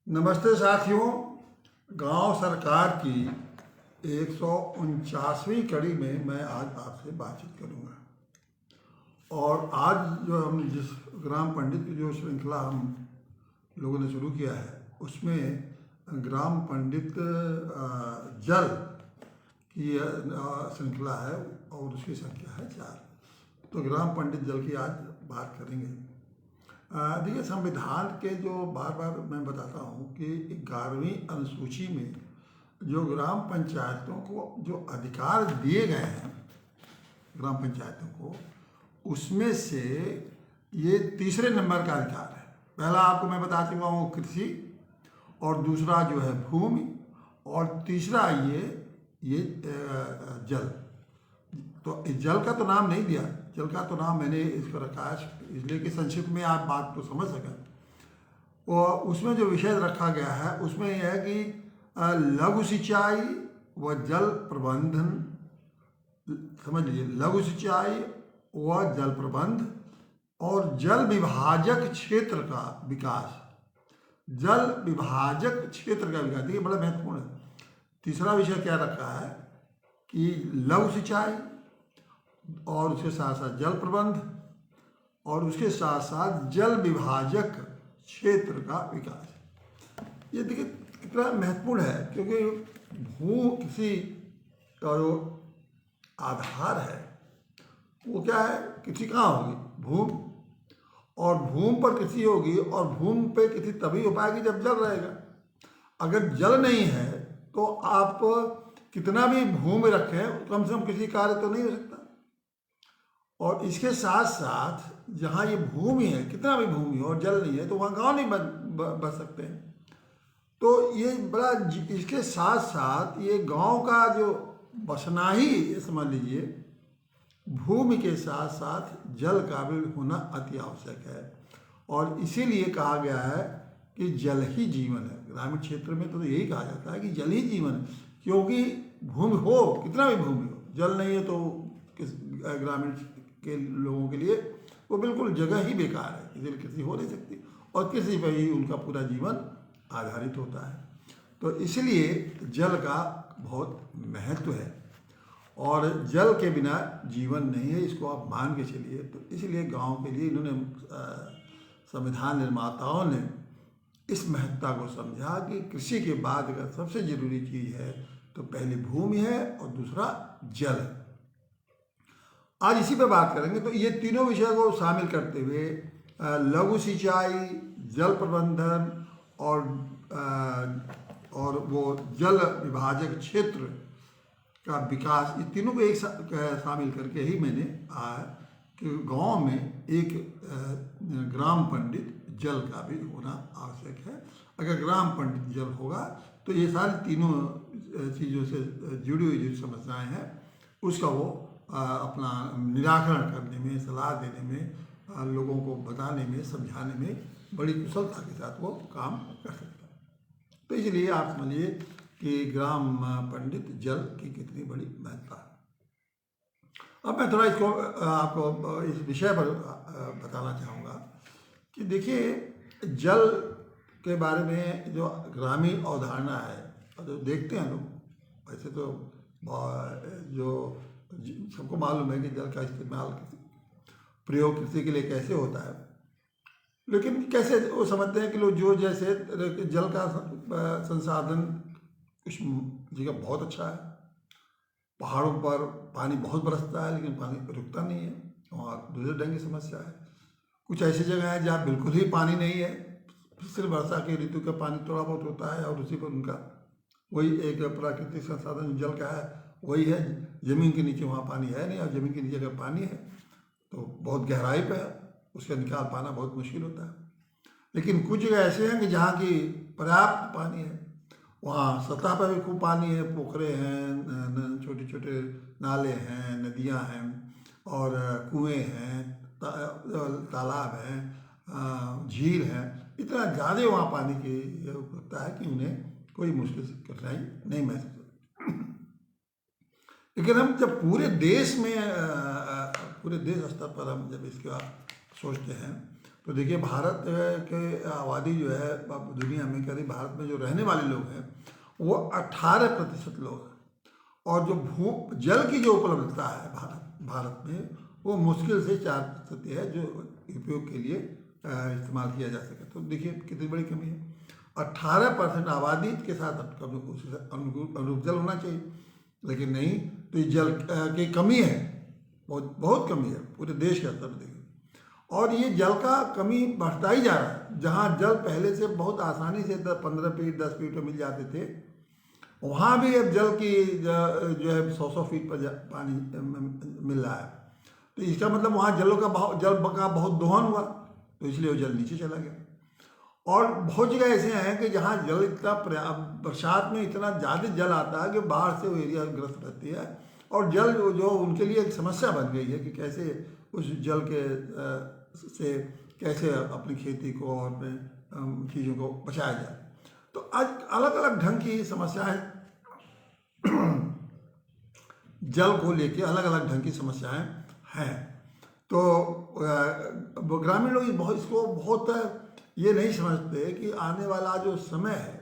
नमस्ते साथियों। गांव सरकार की 149वीं कड़ी में मैं आज आपसे बातचीत करूंगा। और आज जो हम जिस ग्राम पंडित की जो श्रृंखला हम लोगों ने शुरू किया है उसमें ग्राम पंडित जल की श्रृंखला है और उसकी संख्या है 4। तो ग्राम पंडित जल की आज बात करेंगे। देखिए, संविधान के जो बार बार मैं बताता हूँ कि 11वीं अनुसूची में जो ग्राम पंचायतों को जो अधिकार दिए गए हैं ग्राम पंचायतों को, उसमें से ये तीसरे नंबर का अधिकार है। पहला आपको मैं बता चुका हूँ कृषि, और दूसरा जो है भूमि, और तीसरा ये जल। तो इस जल का तो नाम नहीं दिया, जल का तो नाम मैंने इसको रखा है इसलिए कि संक्षिप्त में आप बात को समझ सकें। और उसमें जो विषय रखा गया है उसमें यह है कि लघु सिंचाई व जल प्रबंधन, समझ लीजिए, लघु सिंचाई व जल प्रबंध और जल विभाजक क्षेत्र का विकास। जल विभाजक क्षेत्र का विकास, देखिए बड़ा महत्वपूर्ण है। तीसरा विषय क्या रखा है कि लघु सिंचाई और उसके साथ साथ जल प्रबंध और उसके साथ साथ जल विभाजक क्षेत्र का विकास। ये देखिए कितना महत्वपूर्ण है, क्योंकि भू किसी का जो आधार है वो क्या है, कृषि कहाँ होगी, भूमि, और भूमि पर कृषि होगी, और भूमि पे कृषि तभी हो पाएगी जब जल रहेगा। अगर जल नहीं है तो आप कितना भी भूमि रखें, कम से कम कृषि कार्य तो नहीं हो सकता। और इसके साथ साथ जहाँ ये भूमि है, कितना भी भूमि हो और जल नहीं है तो वहाँ गांव नहीं बस सकते हैं। तो ये बड़ा, इसके साथ साथ ये गांव का जो बसना ही, ये समझ लीजिए, भूमि के साथ साथ जल का भी होना अति आवश्यक है। और इसीलिए कहा गया है कि जल ही जीवन है। ग्रामीण क्षेत्र में तो यही कहा जाता है कि जल ही जीवन है, क्योंकि भूमि हो, कितना भी भूमि हो, जल नहीं है तो ग्रामीण के लोगों के लिए वो बिल्कुल जगह ही बेकार है, इसलिए कृषि हो नहीं सकती, और कृषि पर ही उनका पूरा जीवन आधारित होता है। तो इसलिए जल का बहुत महत्व है, और जल के बिना जीवन नहीं है, इसको आप मान के चलिए। तो इसलिए गांव के लिए इन्होंने संविधान निर्माताओं ने इस महत्ता को समझा कि कृषि के बाद अगर सबसे जरूरी चीज़ है तो पहली भूमि है और दूसरा जल है। आज इसी पर बात करेंगे। तो ये तीनों विषय को शामिल करते हुए लघु सिंचाई, जल प्रबंधन और वो जल विभाजक क्षेत्र का विकास, ये तीनों को एक शामिल करके ही मैंने कि गांव में एक ग्राम पंडित जल का भी होना आवश्यक है। अगर ग्राम पंडित जल होगा तो ये सारी तीनों चीज़ों से जुड़ी हुई जो समस्याएं हैं उसका वो अपना निराकरण करने में, सलाह देने में, लोगों को बताने में, समझाने में बड़ी कुशलता के साथ वो काम कर सकता है। तो इसलिए आप समझिए कि ग्राम पंडित जल की कितनी बड़ी महत्ता है। अब मैं थोड़ा इसको आपको इस विषय पर बताना चाहूँगा कि देखिए, जल के बारे में जो ग्रामीण अवधारणा है, जो देखते हैं लोग, वैसे तो जो सबको मालूम है कि जल का इस्तेमाल प्रयोग कृषि के लिए कैसे होता है, लेकिन कैसे वो समझते हैं कि लोग जो जैसे जल का संसाधन कुछ जगह बहुत अच्छा है, पहाड़ों पर पानी बहुत बरसता है लेकिन पानी रुकता नहीं है, वहाँ दूसरे ढंग की समस्या है। कुछ ऐसी जगह है जहाँ बिल्कुल ही पानी नहीं है, सिर्फ वर्षा के ऋतु का पानी थोड़ा बहुत होता है और उसी पर उनका वही एक प्राकृतिक संसाधन जल का है वही है। ज़मीन के नीचे वहाँ पानी है नहीं, और ज़मीन के नीचे अगर पानी है तो बहुत गहराई पे है, उसका निकाल पाना बहुत मुश्किल होता है। लेकिन कुछ जगह ऐसे हैं कि जहाँ की पर्याप्त पानी है, वहाँ सतह पर भी खूब पानी है, पोखरे हैं, छोटे छोटे नाले हैं, नदियाँ हैं, और कुएँ हैं, तालाब हैं, झील हैं। इतना ज़्यादा वहाँ पानी की होता है कि उन्हें कोई मुश्किल कठिनाई नहीं महसूस होती। लेकिन हम जब पूरे देश में पूरे देश स्तर पर हम जब इसका सोचते हैं तो देखिए भारत के आबादी जो है अब दुनिया में करीब भारत में जो रहने वाले लोग हैं वो 18% लोग हैं। और जो जल की जो उपलब्धता है भारत में वो मुश्किल से 4% है जो उपयोग के लिए इस्तेमाल किया जा सके। तो देखिए कितनी बड़ी कमी है। 18% आबादी के साथ अनुरूप जल होना चाहिए, लेकिन नहीं। तो ये जल की कमी है, बहुत बहुत कमी है पूरे देश के स्तर पर देखिए। और ये जल का कमी बढ़ता ही जा रहा है। जहाँ जल पहले से बहुत आसानी से 15 फीट 10 फीट में मिल जाते थे, वहाँ भी अब जल की जो है 100 फीट पर पानी मिल रहा है। तो इसका मतलब वहाँ जल का बहुत दोहन हुआ, तो इसलिए वो जल नीचे चला गया। और बहुत जगह ऐसे हैं कि जहाँ जल इतना बरसात में इतना ज़्यादा जल आता है कि बाढ़ से वो एरिया ग्रस्त रहती है। और जल जो उनके लिए एक समस्या बन गई है कि कैसे उस जल के से कैसे अपनी खेती को और अपने चीज़ों को बचाया जाए। तो आज अलग अलग ढंग की समस्याएं जल को लेके अलग अलग ढंग की समस्याएं हैं। तो ग्रामीण लोग इसको बहुत ये नहीं समझते कि आने वाला जो समय है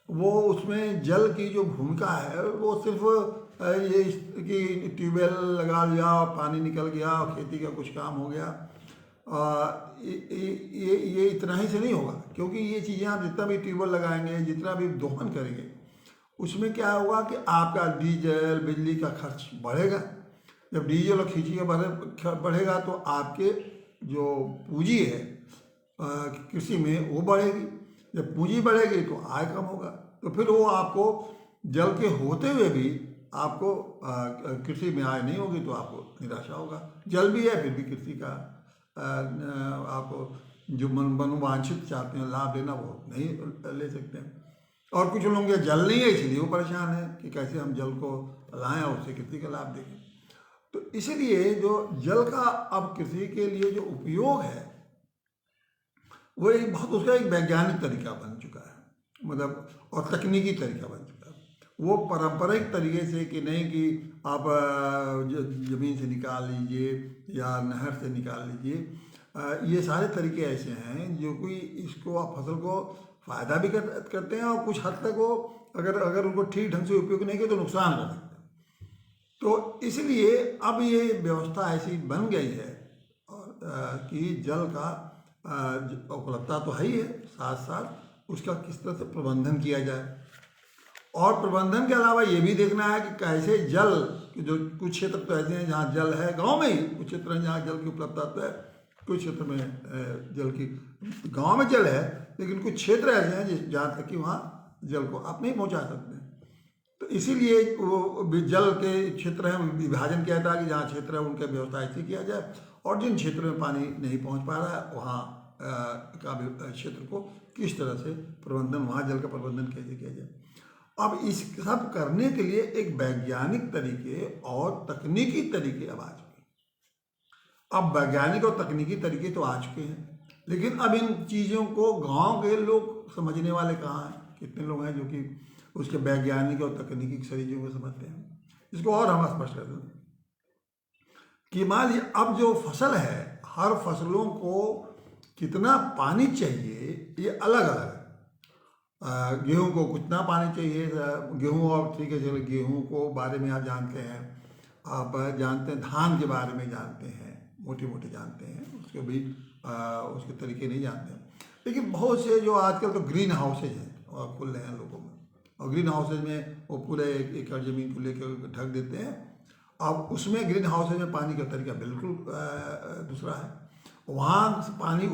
वो उसमें जल की जो भूमिका है वो सिर्फ ये कि ट्यूबवेल लगा लिया और पानी निकल गया और खेती का कुछ काम हो गया, ये इतना ही से नहीं होगा। क्योंकि ये चीज़ें आप जितना भी ट्यूबवेल लगाएंगे, जितना भी दोहन करेंगे, उसमें क्या होगा कि आपका डीजल बिजली का खर्च बढ़ेगा। जब डीजल और खींची का बढ़ेगा तो आपके जो पूंजी है कृषि में वो बढ़ेगी। जब पूंजी बढ़ेगी तो आय कम होगा, तो फिर वो आपको जल के होते हुए भी आपको कृषि में आय नहीं होगी, तो आपको निराशा होगा। जल भी है फिर भी कृषि का आपको जो मनोवांछित चाहते हैं लाभ लेना वो नहीं ले सकते हैं। और कुछ लोग जल नहीं है इसलिए वो परेशान है कि कैसे हम जल को लाएं और उससे कृषि का लाभ देखें। तो इसीलिए जो जल का अब कृषि के लिए जो उपयोग है वो एक बहुत उसका एक वैज्ञानिक तरीका बन चुका है, मतलब और तकनीकी तरीका बन चुका है। वो पारंपरिक तरीके से कि नहीं कि आप ज़मीन से निकाल लीजिए या नहर से निकाल लीजिए, ये सारे तरीके ऐसे हैं जो कि इसको आप फसल को फ़ायदा भी करते हैं और कुछ हद तक वो अगर उनको ठीक ढंग से उपयोग नहीं किया तो नुकसान कर सकते हैं। तो इसलिए अब ये व्यवस्था ऐसी बन गई है और कि जल का उपलब्धता तो है ही है, साथ साथ उसका किस तरह से प्रबंधन किया जाए। और प्रबंधन के अलावा ये भी देखना है कि कैसे जल जो कुछ क्षेत्र तो ऐसे हैं जहाँ जल है, गांव में ही कुछ क्षेत्र हैं जहाँ जल की उपलब्धता तो है, कुछ क्षेत्र में जल की गांव में जल है, लेकिन कुछ क्षेत्र ऐसे हैं जहाँ तक कि वहाँ जल को आप नहीं पहुँचा सकते हैं। तो इसीलिए वो जल के क्षेत्र हैं विभाजन किया था कि जहाँ क्षेत्र है उनका व्यवस्था ऐसी किया जाए, और जिन क्षेत्रों में पानी नहीं पहुँच पा रहा है वहाँ का क्षेत्र को किस तरह से प्रबंधन, वहाँ जल का प्रबंधन कैसे किया जाए। अब इस सब करने के लिए एक वैज्ञानिक तरीके और तकनीकी तरीके अब आ चुके हैं। अब वैज्ञानिक और तकनीकी तरीके तो आ चुके हैं, लेकिन अब इन चीज़ों को गांव के लोग समझने वाले कहाँ हैं? कितने लोग हैं जो कि उसके वैज्ञानिक और तकनीकी चीज़ों को समझते हैं? इसको और हम स्पष्ट कर दें कि मान लीजिए अब जो फसल है, हर फसलों को कितना पानी चाहिए ये अलग अलग है। गेहूं को कितना पानी चाहिए, गेहूं और ठीक है चलो गेहूं को बारे में आप जानते हैं, आप जानते हैं दान के बारे में जानते हैं, मोटे मोटे जानते हैं, उसके भी उसके तरीके नहीं जानते हैं। लेकिन बहुत से जो आजकल तो ग्रीन हाउसेज हैं और खुल रहे हैं लोगों में, और ग्रीन हाउसेज में वो पूरे 1 एकड़ ज़मीन को लेकर ढक देते हैं। अब उसमें ग्रीन हाउसेज में पानी का तरीका बिल्कुल दूसरा है। वहाँ पानी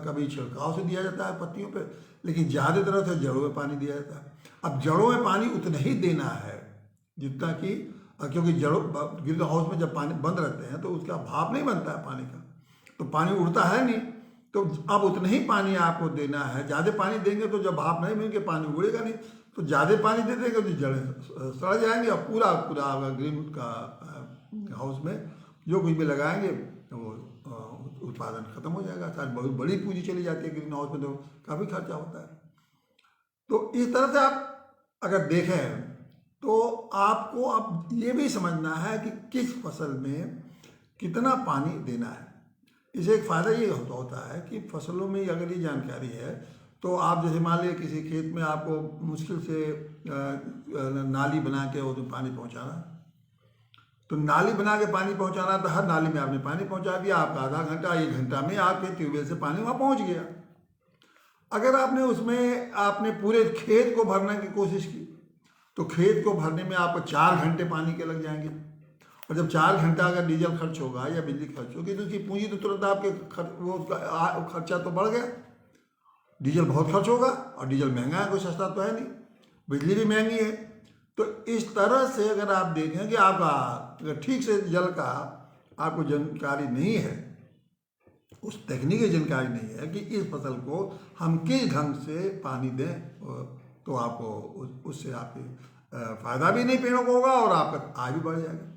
कभी छिड़काव से दिया जाता है पत्तियों पे, लेकिन ज़्यादातर से जड़ों में पानी दिया जाता है। अब जड़ों में पानी उतना ही देना है जितना कि, क्योंकि जड़ों ग्रीन हाउस में जब पानी बंद रहते हैं तो उसका भाप नहीं बनता है पानी का, तो पानी उड़ता है नहीं, तो अब उतना ही पानी आपको देना है। ज़्यादा पानी देंगे तो जब भाप नहीं मिलेंगे पानी उड़ेगा नहीं, तो ज़्यादा पानी दे देंगे तो जड़ें सड़ जाएंगे और पूरा ग्रीन का हाउस में जो कुछ भी लगाएंगे वो उत्पादन खत्म हो जाएगा। शायद बहुत बड़ी पूंजी चली जाती है ग्रीन हाउस में, तो काफ़ी खर्चा होता है। तो इस तरह से आप अगर देखें तो आपको अब ये भी समझना है कि किस फसल में कितना पानी देना है। इसे एक फ़ायदा ये होता है कि फसलों में अगर ये जानकारी है तो आप जैसे मान लीजिए किसी खेत में आपको मुश्किल से नाली बना के उसमें पानी पहुंचाना, तो नाली बना के पानी पहुंचाना, तो हर नाली में आपने पानी पहुंचा दिया, आपका आधा घंटा 1 घंटा में आपके ट्यूबवेल से पानी वहाँ पहुंच गया। अगर आपने उसमें आपने पूरे खेत को भरने की कोशिश की तो खेत को भरने में आपको 4 घंटे पानी के लग जाएंगे, और जब 4 घंटा अगर डीजल खर्च होगा या बिजली खर्च होगी तो उसकी पूंजी तो तुरंत आपके खर्चा तो बढ़ गया। डीजल बहुत खर्च होगा, और डीजल महंगा है, कोई सस्ता तो है नहीं, बिजली भी महंगी है। तो इस तरह से अगर आप देखें कि आपका अगर ठीक से जल का आपको जानकारी नहीं है, उस तकनीकी जानकारी नहीं है कि इस फसल को हम किस ढंग से पानी दें, तो आपको उससे आपके फ़ायदा भी नहीं पेड़ों को होगा और आपका आय भी बढ़ जाएगा।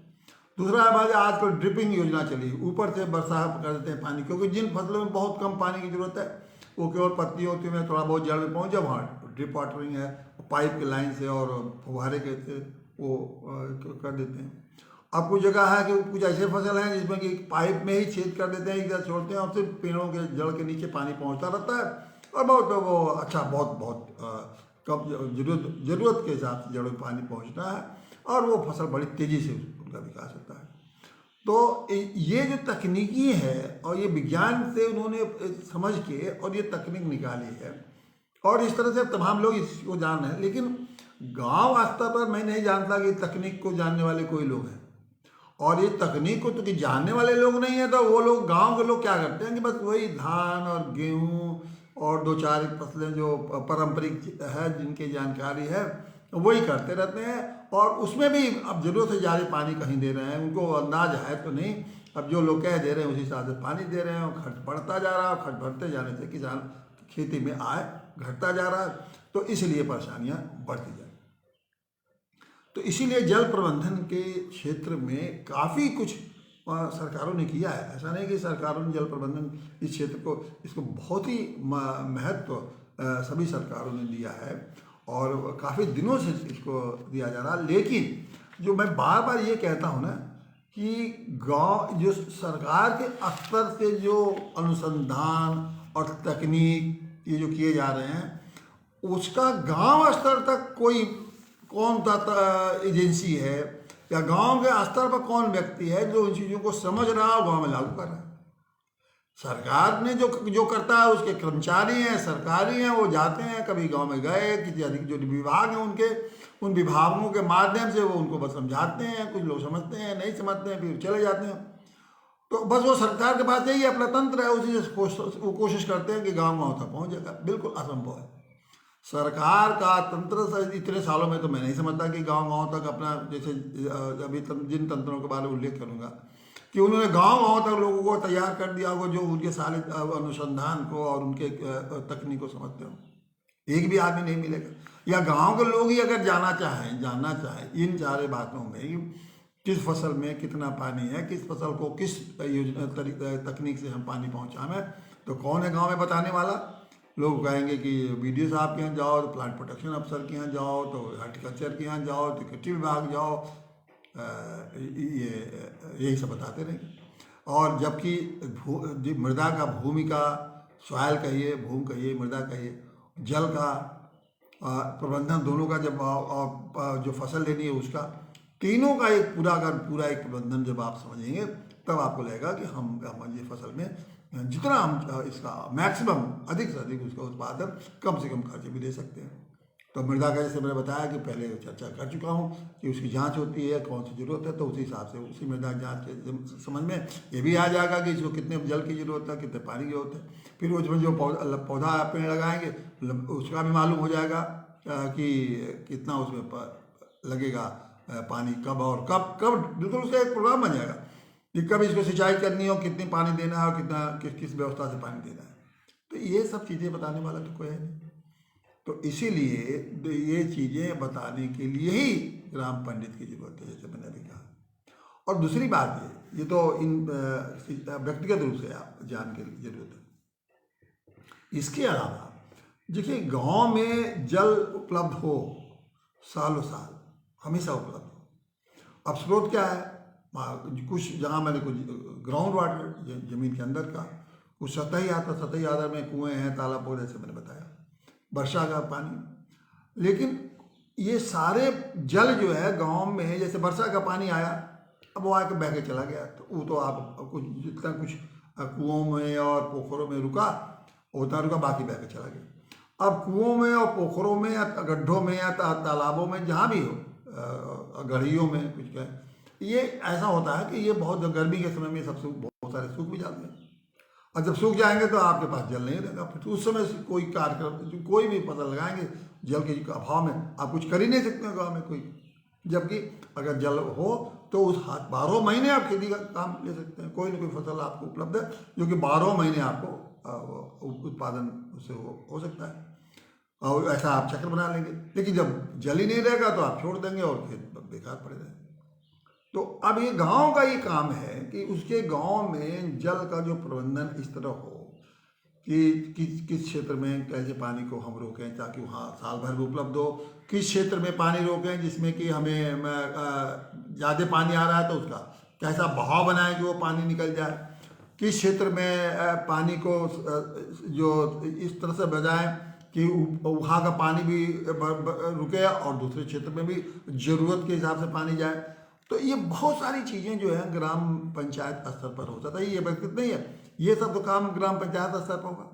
दूसरा बात है, आजकल ड्रिपिंग योजना चली, ऊपर से बरसा कर देते हैं पानी, क्योंकि जिन फसलों में बहुत कम पानी की जरूरत है वो केवल पत्तियों में थोड़ा बहुत जड़ में पहुँच, जब वहाँ ड्रिप वाटरिंग है पाइप के लाइन से और फुहारे के से वो कर देते हैं। अब कुछ जगह है कि कुछ ऐसे फसल हैं जिसमें कि पाइप में ही छेद कर देते हैं, इधर छोड़ते हैं और सिर्फ पेड़ों के जड़ के नीचे पानी पहुंचता रहता है, और बहुत वो अच्छा बहुत कम ज़रूरत के हिसाब से जड़ों में पानी पहुंचता है, और वो फसल बड़ी तेज़ी से उनका विकास होता है। तो ये जो तकनीकी है और ये विज्ञान से उन्होंने समझ के और ये तकनीक निकाली है, और इस तरह से तमाम लोग इसको जान रहे हैं, लेकिन गांव स्तर पर मैं नहीं जानता कि तकनीक को जानने वाले कोई लोग हैं। और ये तकनीक को तो कि जानने वाले लोग नहीं है, तो वो लोग गांव के लोग क्या करते हैं कि बस वही धान और गेहूँ और 2-4 फसलें जो पारंपरिक है जिनकी जानकारी है वही करते रहते हैं, और उसमें भी अब ज़रूरत से ज़्यादा पानी कहीं दे रहे हैं, उनको अंदाज है तो नहीं, अब जो लोग कह दे रहे हैं उसी हिसाब से पानी दे रहे हैं, और खर्च बढ़ता जा रहा है, और खर्च बढ़ते जाने से किसान खेती में आय घटता जा रहा है, तो इसलिए परेशानियाँ बढ़ती जा रही। तो इसीलिए जल प्रबंधन के क्षेत्र में काफ़ी कुछ सरकारों ने किया है। ऐसा नहीं कि सरकारों ने जल प्रबंधन इस क्षेत्र को इसको बहुत ही महत्व सभी सरकारों ने दिया है, और काफ़ी दिनों से इसको दिया जा रहा है। लेकिन जो मैं बार बार ये कहता हूँ ना कि गांव जो सरकार के स्तर से जो अनुसंधान और तकनीक ये जो किए जा रहे हैं, उसका गांव स्तर तक कोई कौन एजेंसी है या गांव के स्तर पर कौन व्यक्ति है जो इन चीज़ों को समझ रहा है और गांव में लागू कर रहा है। सरकार ने जो करता है उसके कर्मचारी हैं, सरकारी हैं, वो जाते हैं, कभी गांव में गए, किसी अधिक जो विभाग हैं उनके उन विभागों के माध्यम से वो उनको बस समझाते हैं, कुछ लोग समझते हैं, नहीं समझते हैं, फिर चले जाते हैं। तो बस वो सरकार के पास यही अपना तंत्र है, उसी से वो कोशिश करते हैं कि गाँव तक पहुँच जाएगा। बिल्कुल असंभव है। सरकार का तंत्र इतने सालों में तो मैं नहीं समझता कि गांव तक अपना, जैसे अभी जिन तंत्रों के बारे में उल्लेख करूंगा कि उन्होंने गांव तक लोगों को तैयार कर दिया हो जो उनके सारे अनुसंधान को और उनके तकनीक को समझते हो, एक भी आदमी नहीं मिलेगा। या गांव के लोग ही अगर जानना चाहें इन सारे बातों में, किस फसल में कितना पानी है, किस फसल को किस तकनीक से हम पानी पहुँचाएं, तो कौन है गाँव में बताने वाला? लोग कहेंगे कि बीडीओ साहब के यहाँ जाओ, तो प्लांट प्रोटेक्शन अफसर के यहाँ जाओ, तो हार्टिकल्चर के यहाँ जाओ, तो कृषि विभाग जाओ, यही सब बताते रहेंगे। और जबकि मृदा का भूमि का सॉइल कहिए, भूमि कहिए, मृदा कहिए, जल का प्रबंधन दोनों का, जब जो फसल लेनी है उसका, तीनों का एक पूरा एक प्रबंधन जब आप समझेंगे तब आपको लगेगा कि हम ये फसल में जितना हम इसका मैक्सिमम अधिक से अधिक उसका उत्पादन कम से कम खर्च भी दे सकते हैं। तो मृदा का जैसे मैंने बताया कि पहले चर्चा कर चुका हूँ कि उसकी जांच होती है, कौन सी ज़रूरत है, तो उसी हिसाब से उसी मृदा जांच के समझ में ये भी आ जाएगा कि इसको कितने जल की ज़रूरत है, कितने पानी की ज़रूरत है। फिर उसमें जो पौधा पेड़ लगाएंगे उसका भी मालूम हो जाएगा कि कितना उसमें लगेगा पानी, कब और कब बिल्कुल उसका एक प्रोग्राम बन जाएगा कि कब इसको सिंचाई करनी हो, कितनी पानी देना है और कितना किस व्यवस्था से पानी देना है। तो ये सब चीज़ें बताने वाला तो कोई है नहीं। तो इसीलिए ये चीज़ें बताने के लिए ही ग्राम पंडित की जरूरत है, जैसे मैंने अभी कहा। और दूसरी बात ये तो इन व्यक्तिगत रूप से आप जान के जरूरत है। इसके अलावा देखिए, गांव में जल उपलब्ध हो सालों साल, हमेशा उपलब्ध हो। अब स्रोत क्या है? कुछ जहाँ मैंने कुछ ग्राउंड वाटर जमीन के अंदर का, कुछ सतही आधार में कुएँ हैं, तालाब और जैसे मैंने बताया, वर्षा का पानी। लेकिन ये सारे जल जो है गांव में, जैसे वर्षा का पानी आया, अब वो आके बह के चला गया, तो वो तो आप कुछ जितना कुछ कुओं में और पोखरों में रुका उतना रुका, बाकी बह के चला गया। अब कुओं में और पोखरों में या गड्ढों में या तालाबों में जहाँ भी हो, गढ़ियों में कुछ कहें, ये ऐसा होता है कि ये बहुत गर्मी के समय में सबसे बहुत सारे सूख भी जाते हैं। और जब सूख जाएंगे तो आपके पास जल नहीं रहेगा, फिर उस समय से कोई कार्यक्रम, कोई भी फसल लगाएंगे जल के अभाव में आप कुछ कर ही नहीं सकते गाँव में कोई। जबकि अगर जल हो तो उस 12 महीने आप खेती का काम ले सकते हैं, कोई ना कोई फसल आपको उपलब्ध है जो कि 12 महीने आपको उत्पादन उससे हो सकता है, और ऐसा आप चक्र बना लेंगे। लेकिन जब जल ही नहीं रहेगा तो आप छोड़ देंगे और खेत बेकार पड़े रहेंगे। तो अब ये गांव का ये काम है कि उसके गांव में जल का जो प्रबंधन इस तरह हो कि किस क्षेत्र में कैसे पानी को हम रोकें ताकि वहाँ साल भर भी उपलब्ध हो, किस क्षेत्र में पानी रोकें जिसमें कि हमें ज़्यादा पानी आ रहा है तो उसका कैसा बहाव बनाएं कि वो पानी निकल जाए, किस क्षेत्र में पानी को जो इस तरह से बजाएं कि वहाँ का पानी भी रुके और दूसरे क्षेत्र में भी ज़रूरत के हिसाब से पानी जाए। तो ये बहुत सारी चीज़ें जो है ग्राम पंचायत स्तर पर हो जाता है, ये व्यक्तिगत नहीं है, ये सब तो काम ग्राम पंचायत स्तर पर होगा।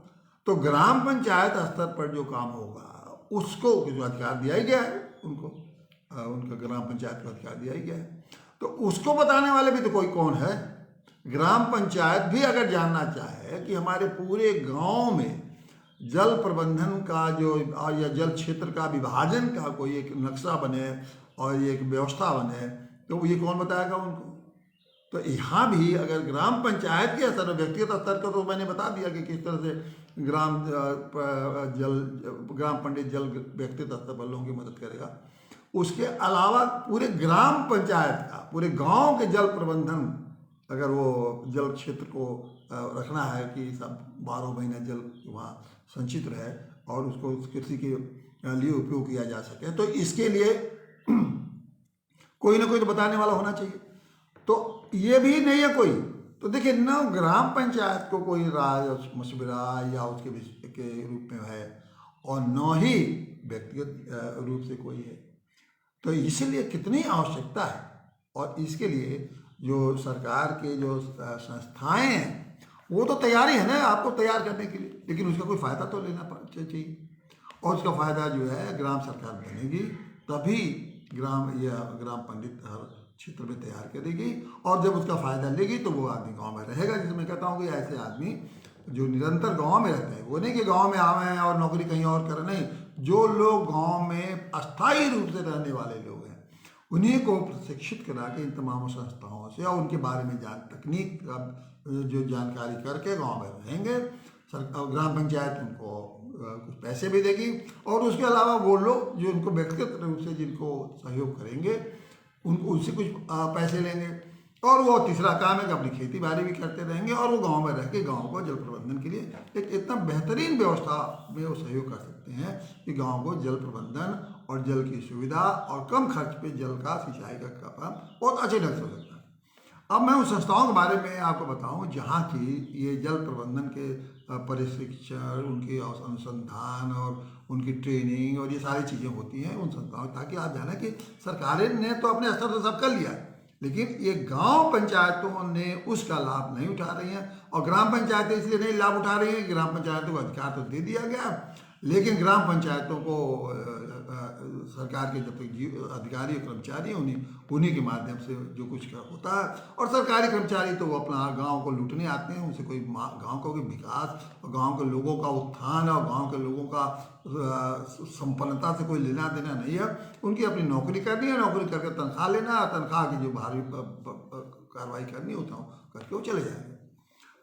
तो ग्राम पंचायत स्तर पर जो काम होगा उसको जो अधिकार दिया ही गया है उनको, उनका ग्राम पंचायत को अधिकार दिया ही गया है, तो उसको बताने वाले भी तो कोई कौन है। ग्राम पंचायत भी अगर जानना चाहे कि हमारे पूरे गांव में जल प्रबंधन का जो या जल क्षेत्र का विभाजन का कोई एक नक्शा बने और एक व्यवस्था बने, तो ये कौन बताएगा उनको। तो यहाँ भी अगर ग्राम पंचायत के स्तर, व्यक्तिगत स्तर का तो मैंने बता दिया कि किस तरह से ग्राम पंडित जल व्यक्तिगत स्तर पर लोगों की मदद करेगा। उसके अलावा पूरे ग्राम पंचायत का, पूरे गांव के जल प्रबंधन, अगर वो जल क्षेत्र को रखना है कि सब 12 महीने जल वहाँ संचित रहे और उसको कृषि के लिए उपयोग किया जा सके, तो इसके लिए कोई ना कोई तो बताने वाला होना चाहिए। तो ये भी नहीं है कोई, तो देखिए न ग्राम पंचायत को कोई राय मशविरा या उसके के रूप में है और न ही व्यक्तिगत रूप से कोई है। तो इसलिए कितनी आवश्यकता है, और इसके लिए जो सरकार के जो संस्थाएं हैं वो तो तैयारी है ना आपको तैयार करने के लिए, लेकिन उसका कोई फ़ायदा तो लेना चाहिए, और उसका फ़ायदा जो है ग्राम सरकार बनेगी तभी ग्राम पंडित हर क्षेत्र में तैयार करेगी, और जब उसका फ़ायदा लेगी तो वो आदमी गांव में रहेगा। जिसमें मैं कहता हूँ कि ऐसे आदमी जो निरंतर गांव में रहते हैं, वो नहीं कि गांव में आवे हैं और नौकरी कहीं और करें, नहीं, जो लोग गांव में अस्थायी रूप से रहने वाले लोग हैं उन्हीं को प्रशिक्षित करा के इन तमाम संस्थाओं से और उनके बारे में तकनीक जो जानकारी करके गाँव में रहेंगे। ग्राम पंचायत उनको कुछ पैसे भी देगी, और उसके अलावा वो लोग जो उनको व्यक्तिगत रूप से जिनको सहयोग करेंगे उनको उससे कुछ पैसे लेंगे, और वो तीसरा काम है कि अपनी खेती बाड़ी भी करते रहेंगे, और वो गांव में रह के गाँव को जल प्रबंधन के लिए एक इतना बेहतरीन व्यवस्था में वो सहयोग कर सकते हैं कि गाँव को जल प्रबंधन और जल की सुविधा और कम खर्च पे जल का सिंचाई का काम बहुत अच्छे ढंग से हो सकता है। अब मैं उन संस्थाओं के बारे में आपको बताऊं जहाँ की ये जल प्रबंधन के प्रशिक्षण, उनके अनुसंधान और उनकी ट्रेनिंग और ये सारी चीज़ें होती हैं उन संस्थाओं, ताकि आप जाने कि सरकारें ने तो अपने स्तर से सब कर लिया है, लेकिन ये गांव पंचायतों ने उसका लाभ नहीं उठा रही हैं। और ग्राम पंचायतें इसलिए नहीं लाभ उठा रही हैं, ग्राम पंचायतों को अधिकार तो दे दिया गया, लेकिन ग्राम पंचायतों को सरकार के जब तक अधिकारी और कर्मचारी उन्हीं के माध्यम से जो कुछ होता है, और सरकारी कर्मचारी तो वो अपना गांव को लूटने आते हैं, उनसे कोई गांव का कोई विकास और गांव के लोगों का उत्थान और गांव के लोगों का संपन्नता से कोई लेना देना नहीं है। उनकी अपनी नौकरी करनी है, नौकरी करके तनख्वाह लेना, तनख्वाह की जो भारी कार्रवाई करनी होता है करके वो चले जाएंगे।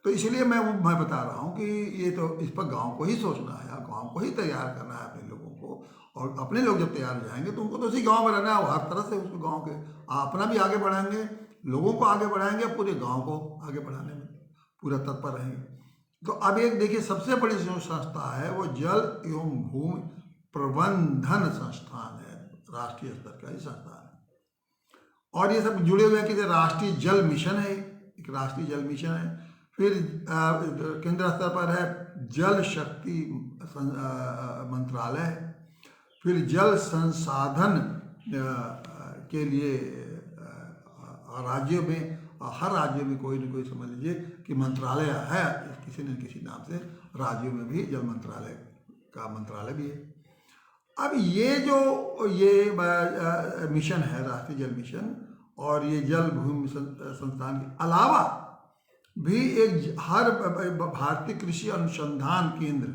तो इसलिए मैं बता रहा हूँ कि ये तो इस पर गांव को ही सोचना है, गांव को ही तैयार करना है अपने लोगों को, और अपने लोग जब तैयार हो जाएंगे तो उनको तो उसी गांव में रहना है, हर तरह से उसको गांव के अपना भी आगे बढ़ाएंगे, लोगों को आगे बढ़ाएंगे, पूरे गांव को आगे बढ़ाने में पूरा तत्पर रहेंगे। तो अब एक देखिए सबसे बड़ी जो संस्था है वो जल एवं भूमि प्रबंधन संस्थान है, राष्ट्रीय स्तर का ही संस्थान है, और ये सब जुड़े हुए हैं कि राष्ट्रीय जल मिशन है, एक राष्ट्रीय जल मिशन है। फिर केंद्र स्तर पर है जल शक्ति मंत्रालय है। फिर जल संसाधन के लिए राज्यों में, हर राज्य में कोई न कोई समझ लीजिए कि मंत्रालय है, किसी न किसी नाम से। राज्यों में भी जल मंत्रालय का मंत्रालय भी है। अब ये मिशन है राष्ट्रीय जल मिशन, और ये जल भूमि संस्थान के अलावा भी एक हर भारतीय कृषि अनुसंधान केंद्र,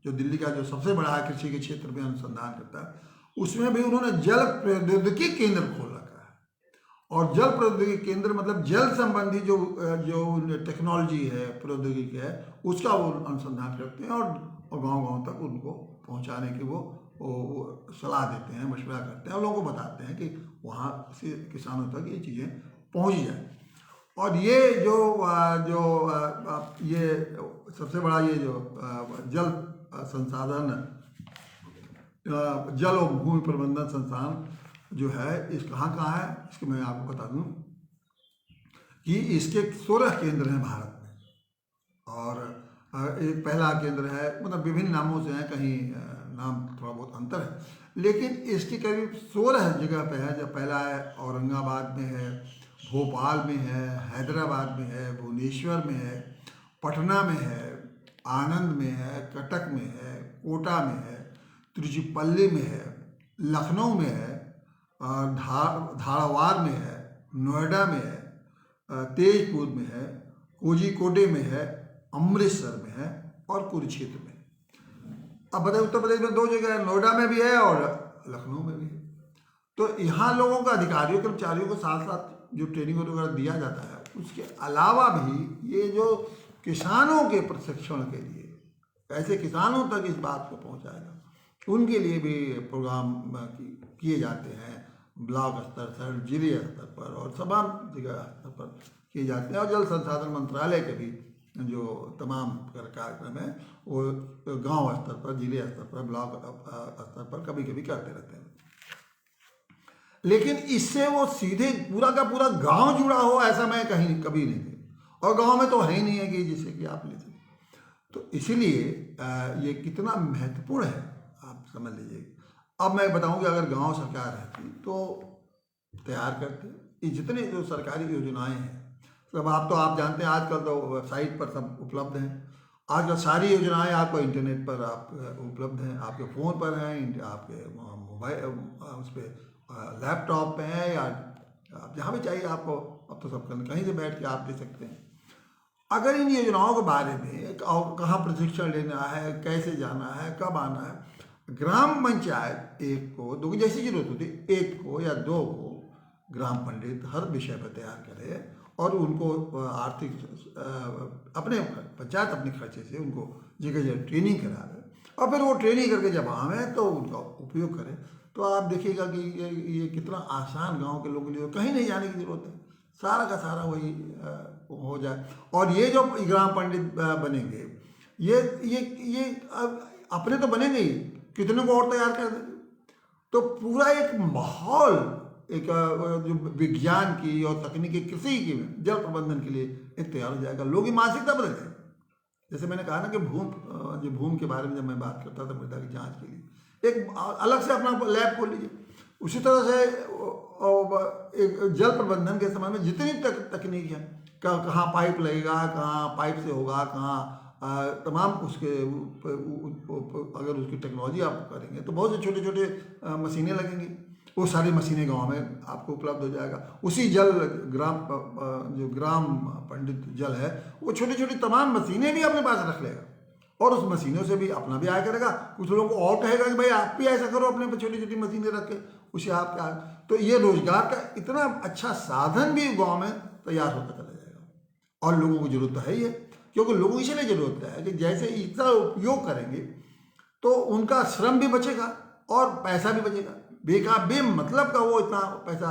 जो दिल्ली का जो सबसे बड़ा है कृषि के क्षेत्र में अनुसंधान करता है, उसमें भी उन्होंने जल प्रौद्योगिकी केंद्र खोल रखा है। और जल प्रौद्योगिकी केंद्र मतलब जल संबंधी जो टेक्नोलॉजी है, प्रौद्योगिकी है, उसका वो अनुसंधान करते हैं और गांव-गांव तक उनको पहुंचाने की वो सलाह देते हैं, मशवरा करते हैं और लोगों को बताते हैं कि वहाँ से किसानों तक ये चीज़ें पहुँच जाए। और ये ये सबसे बड़ा ये जो जल संसाधन, जल और भूमि प्रबंधन संस्थान जो है, इस कहाँ है, इसको मैं आपको बता दूं कि इसके 16 केंद्र हैं भारत में। और एक पहला केंद्र है, मतलब विभिन्न नामों से हैं, कहीं नाम थोड़ा बहुत अंतर है, लेकिन इसकी करीब 16 जगह पे है। जो पहला है औरंगाबाद में है, भोपाल में है, हैदराबाद में है, भुवनेश्वर में है, पटना में है, आनंद में है, कटक में है, कोटा में है, तिरुचिपल्ली में है, लखनऊ में है, धारवाड़ में है, नोएडा में है, तेजपुर में है, कोझिकोडे में है, अमृतसर में है और कुरुक्षेत्र में। अब बताइए, उत्तर प्रदेश में 2 जगह है, नोएडा में भी है और लखनऊ में भी है। तो यहाँ लोगों को, अधिकारियों कर्मचारियों को साथ साथ जो ट्रेनिंग वगैरह दिया जाता है, उसके अलावा भी ये जो किसानों के प्रशिक्षण के लिए कैसे किसानों तक इस बात को पहुँचाएगा, उनके लिए भी प्रोग्राम किए जाते हैं, ब्लॉक स्तर पर, जिले स्तर पर और तमाम जगह स्तर पर किए जाते हैं। और जल संसाधन मंत्रालय के भी जो तमाम कार्यक्रम है वो गांव स्तर पर, जिले स्तर पर, ब्लॉक स्तर पर कभी कभी करते रहते हैं। लेकिन इससे वो सीधे पूरा का पूरा गांव जुड़ा हो, ऐसा मैं कहीं कभी नहीं देखा। और गांव में तो है ही नहीं है कि जिससे कि आप ले सकें। तो इसीलिए ये कितना महत्वपूर्ण है आप समझ लीजिए। अब मैं बताऊं कि अगर गांव सरकार रहती तो तैयार करते, ये जितने जो सरकारी योजनाएं हैं सब आप जानते हैं, आजकल तो वेबसाइट पर सब उपलब्ध हैं। आजकल सारी योजनाएं आपको इंटरनेट पर आप उपलब्ध हैं, आपके फ़ोन पर हैं, आपके मोबाइल उस पर लैपटॉप पे हैं, या आप जहाँ भी चाहिए आपको, अब तो सब कहीं से बैठ के आप दे सकते हैं। अगर इन योजनाओं के बारे में कहाँ प्रशिक्षण लेना है, कैसे जाना है, कब आना है, ग्राम पंचायत 1 को 2 की जैसी जरूरत होती, 1 को या 2 को ग्राम पंडित हर विषय पर तैयार करे और उनको आर्थिक अपने पंचायत अपने खर्चे से उनको जगह जगह ट्रेनिंग करावे, और फिर वो ट्रेनिंग करके जब आवे तो उनका उपयोग करें। तो आप देखिएगा कि ये कितना आसान गांव के लोगों के लिए, कहीं नहीं जाने की जरूरत है, सारा का सारा वही हो जाए। और ये जो ग्राम पंडित बनेंगे, ये अपने तो बनेंगे ही, कितने को और तैयार कर देंगे। तो पूरा एक माहौल, एक जो विज्ञान की और तकनीकी कृषि की जल प्रबंधन के लिए एक तैयार हो जाएगा। लोगों की मानसिकता बदल जाएगी। जैसे मैंने कहा ना कि भूमि के बारे में जब मैं बात करता था, मृदा की जांच के लिए एक अलग से अपना लैब खोल लीजिए। उसी तरह से एक जल प्रबंधन के समय में जितनी तकनीक है, कहाँ पाइप लगेगा, कहाँ पाइप से होगा, कहाँ तमाम उसके अगर उसकी टेक्नोलॉजी आप करेंगे तो बहुत से छोटे छोटे मशीनें लगेंगी। वो सारी मशीनें गांव में आपको उपलब्ध हो जाएगा। उसी जल जो ग्राम पंडित जल है, वो छोटी छोटी तमाम मशीनें भी अपने पास रख लेगा और उस मशीनों से भी अपना भी आय करेगा। कुछ लोगों को और कहेगा कि भाई आप भी ऐसा करो, अपने छोटी छोटी मशीनें रख के उसे आप क्या। तो ये रोजगार का इतना अच्छा साधन भी गाँव में तैयार होता चला जाएगा। और लोगों को जरूरत तो है ही है, क्योंकि लोगों को इसलिए जरूरत है कि जैसे इसका उपयोग करेंगे तो उनका श्रम भी बचेगा और पैसा भी बचेगा। बेमतलब का वो इतना पैसा,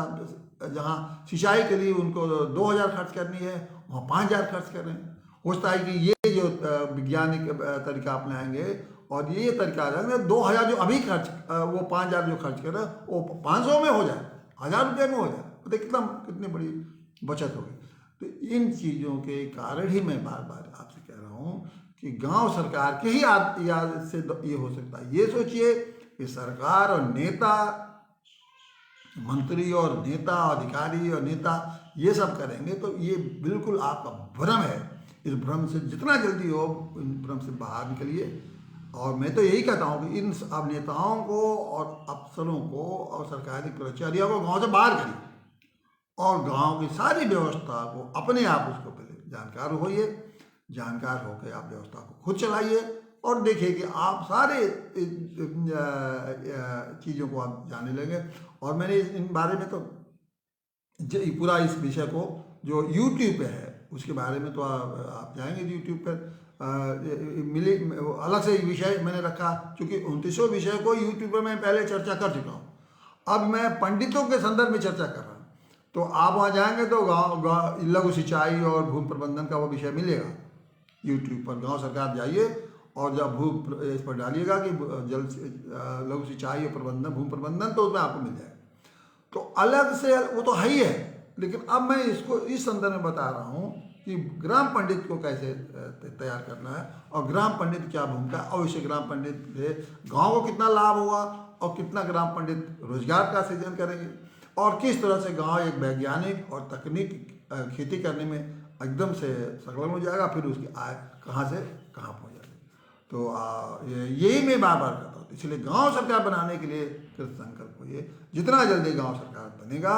जहाँ सिंचाई के लिए उनको 2000 खर्च करनी है, वहाँ 5000 खर्च कर रहे हैं। होता है कि ये जो वैज्ञानिक तरीका अपनाएंगे और ये तरीका आ जाएगा, 2000 जो अभी खर्च, वो 5000 जो खर्च कर रहे हैं वो 500 में हो जाए, 1000 रुपये में हो जाए। मतलब कितनी बड़ी बचत होगी। तो इन चीज़ों के कारण ही मैं बार बार आपसे कह रहा हूँ कि गांव सरकार के ही याद से ये हो सकता है। ये सोचिए कि सरकार और नेता, मंत्री और नेता, अधिकारी और नेता ये सब करेंगे तो ये बिल्कुल आपका भ्रम है। इस भ्रम से जितना जल्दी हो इन भ्रम से बाहर निकलिए। और मैं तो यही कहता हूँ कि इन अब नेताओं को और अफसरों को और सरकारी कर्मचारियों को गांव से बाहर करिए और गांव की सारी व्यवस्था को अपने आप उसको पहले जानकार होइए। जानकार होकर आप व्यवस्था को खुद चलाइए और देखिए कि आप सारे चीज़ों को आप जानने लगे। और मैंने इन बारे में तो पूरा इस विषय को जो YouTube पे है उसके बारे में तो आप जाएंगे YouTube पर मिले अलग से विषय मैंने रखा, क्योंकि 29 विषय को YouTube पर मैं पहले चर्चा कर चुका हूँ। अब मैं पंडितों के संदर्भ में चर्चा कर रहा हूँ, तो आप वहाँ जाएंगे तो गाँव लघु सिंचाई और भूमि प्रबंधन का वो विषय मिलेगा YouTube पर। गांव सरकार जाइए और जब इस पर डालिएगा कि जल लघु सिंचाई और प्रबंधन, भूमि प्रबंधन, तो उसमें आपको मिल जाएगा। तो अलग से वो तो है ही है, लेकिन अब मैं इसको इस संदर्भ में बता रहा हूँ कि ग्राम पंडित को कैसे तैयार करना है और ग्राम पंडित क्या भूमिका, और इससे ग्राम पंडित से गाँव को कितना लाभ होगा और कितना ग्राम पंडित रोजगार का सृजन करेंगे और किस तरह से गांव एक वैज्ञानिक और तकनीक खेती करने में एकदम से संलग्न हो जाएगा, फिर उसकी आय कहाँ से कहाँ पहुँच जाएगी। तो यही मैं बार बार कहता हूँ। इसलिए गांव सरकार बनाने के लिए कृत संकल्प होइए। जितना जल्दी गांव सरकार बनेगा,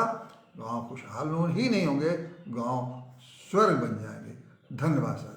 गांव खुशहाल ही नहीं होंगे, गांव स्वर्ग बन जाएंगे। धन्यवाद सर।